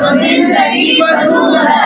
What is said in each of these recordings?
तो जिंदगी वसूल है।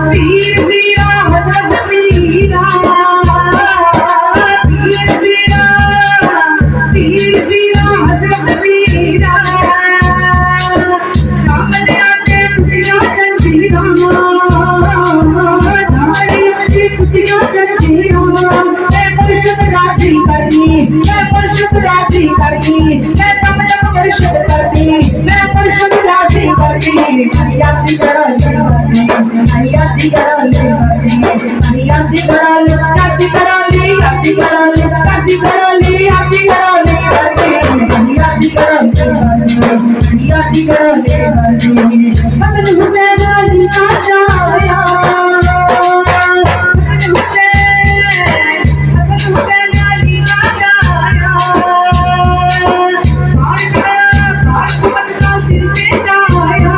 पीर मेरा हसरत पीरा, पीर मेरा हसरत पीरा, सामने आके खुशियां जंजीरा, धारियों की खुशियां जंजीरा, मैं परिशद राजी करनी, मैं परिशद राजी करनी, मैं तब तक परिशद करनी, मैं परिशद राजी करनी। हरियाती करो हरियाती करो हरियाती करो याती करो याती करो याती करो याती करो हरियाती करो हरियाती करो हसन हुसैन अली का चाया, हसन हुसैन अली का चाया, भारत का सिर पे चाया,